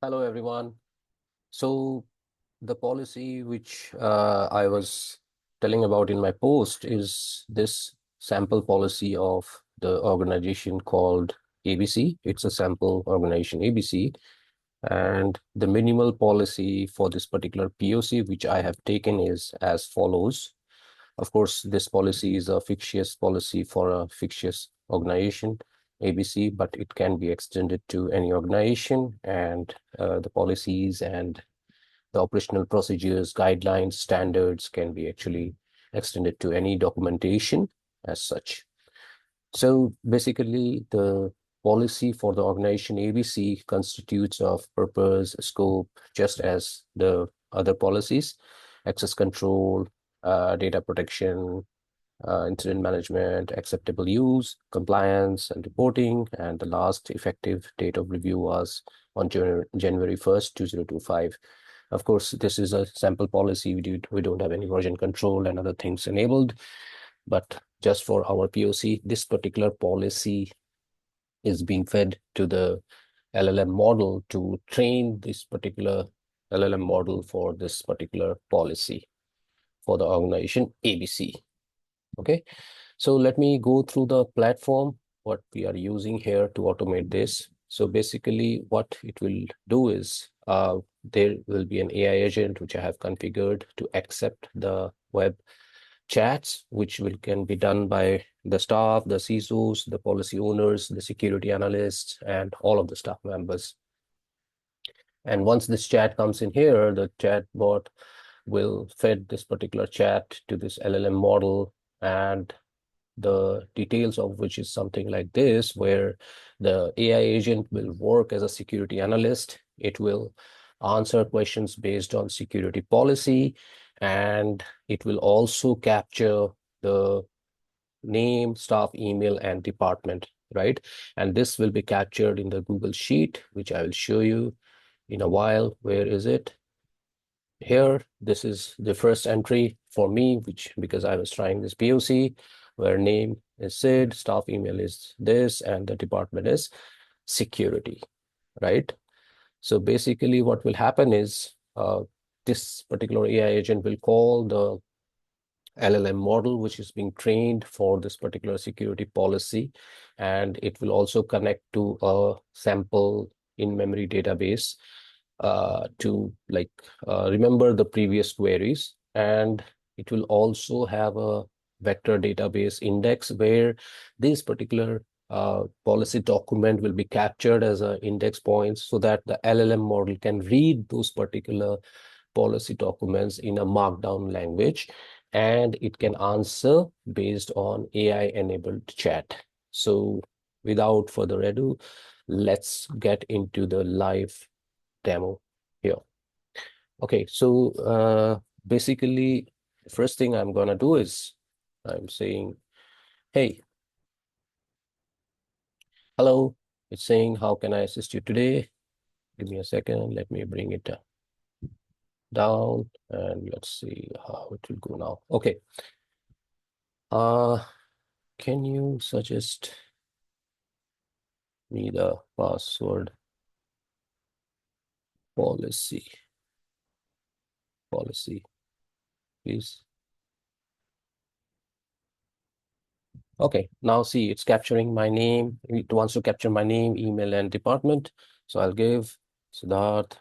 Hello, everyone. So the policy which I was telling about in my post is this sample policy of the organization called ABC. It's a sample organization ABC. And the minimal policy for this particular POC, which I have taken, is as follows. Of course, this policy is a fictitious policy for a fictitious organization, ABC, but it can be extended to any organization, and the policies and the operational procedures, guidelines, standards can be actually extended to any documentation as such. So basically, the policy for the organization ABC constitutes of purpose, scope, just as the other policies, access control, data protection, incident management, acceptable use, compliance, and reporting. And the last effective date of review was on January 1st, 2025. Of course, this is a sample policy. We don't have any version control and other things enabled. But just for our POC, this particular policy is being fed to the LLM model to train this particular LLM model for this particular policy for the organization ABC. Okay, so let me go through the platform, what we are using here to automate this. So basically what it will do is there will be an AI agent which I have configured to accept the web chats, which can be done by the staff, the CISOs, the policy owners, the security analysts, and all of the staff members. And once this chat comes in here, the chat bot will feed this particular chat to this LLM model, and the details of which is something like this, where the AI agent will work as a security analyst. It will answer questions based on security policy, and it will also capture the name, staff, email, and department, right? And this will be captured in the Google Sheet, which I will show you in a while. Where is it? Here, this is the first entry for me, because I was trying this POC, where name is Sid, staff email is this, and the department is security, right? So basically what will happen is this particular AI agent will call the LLM model, which is being trained for this particular security policy, and it will also connect to a sample in-memory database to remember the previous queries. And it will also have a vector database index where this particular policy document will be captured as an index point, so that the LLM model can read those particular policy documents in a markdown language, and it can answer based on AI-enabled chat. So without further ado, let's get into the live demo here. Okay, so basically, the first thing I'm gonna do is I'm saying, hey, hello. It's saying, how can I assist you today? Give me a second. Let me bring it down, and let's see how it will go now. Okay. Can you suggest me the password policy, please? Okay, now see, it's capturing my name. It wants to capture my name, email, and department. So I'll give Siddharth.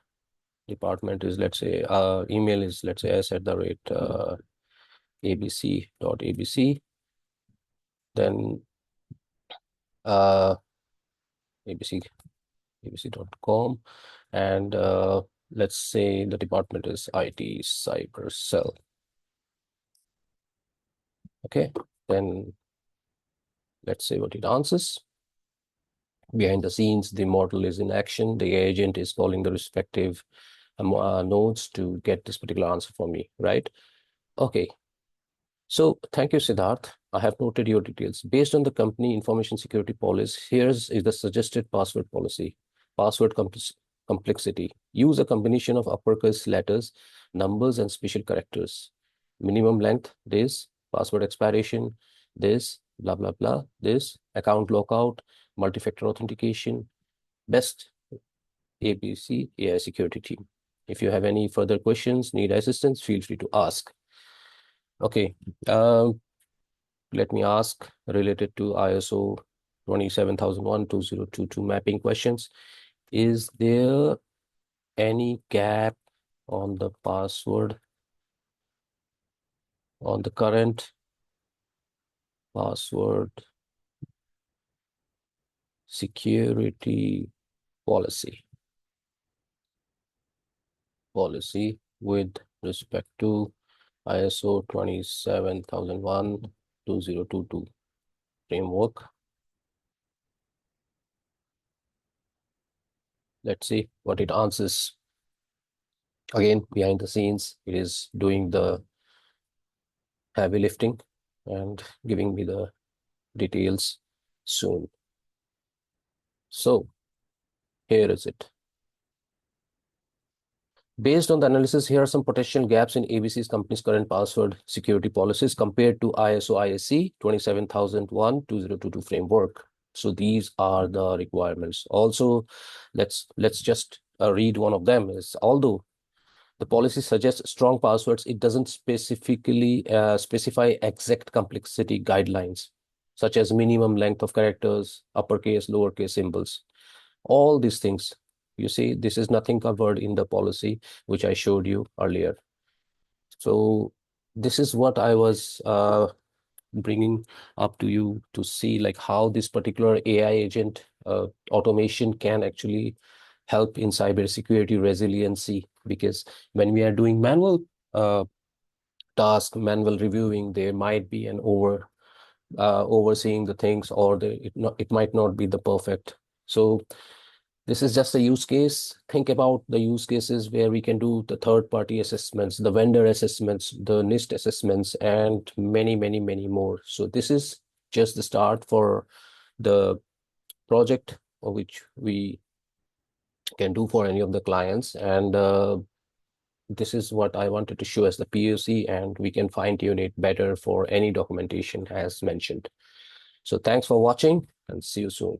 Department is, let's say, email is, let's say, s@abc.abc. Then abc.com, and let's say the department is IT cyber cell. Okay, then let's say what it answers. Behind the scenes, the model is in action. The agent is calling the respective nodes to get this particular answer for me, right? Okay. So thank you, Siddharth. I have noted your details. Based on the company information security policy, here's the suggested password policy. Password complexity. Use a combination of uppercase letters, numbers, and special characters. Minimum length, this. Password expiration, this. Blah, blah, blah, this. Account lockout, multi-factor authentication. Best ABC AI security team. If you have any further questions, need assistance, feel free to ask. Okay, let me ask related to ISO 27001-2022 mapping questions. Is there any gap on the password, on the current password security policy with respect to ISO 27001-2022 framework? Let's see what it answers. Again, behind the scenes, it is doing the heavy lifting and giving me the details soon. So here is it. Based on the analysis, here are some potential gaps in ABC's company's current password security policies compared to ISO/IEC 27001-2022 framework. So these are the requirements. Also, let's just read one of them. Is although the policy suggests strong passwords, it doesn't specifically specify exact complexity guidelines, such as minimum length of characters, uppercase, lowercase symbols. All these things, you see, this is nothing covered in the policy, which I showed you earlier. So this is what I was bringing up to you to see like how this particular AI agent automation can actually help in cybersecurity resiliency, because when we are doing manual task, manual reviewing, there might be an overseeing the things, or it might not be the perfect. So this is just a use case. Think about the use cases where we can do the third-party assessments, the vendor assessments, the NIST assessments, and many, many, many more. So this is just the start for the project which we can do for any of the clients. And this is what I wanted to show as the POC, and we can fine-tune it better for any documentation as mentioned. So thanks for watching, and see you soon.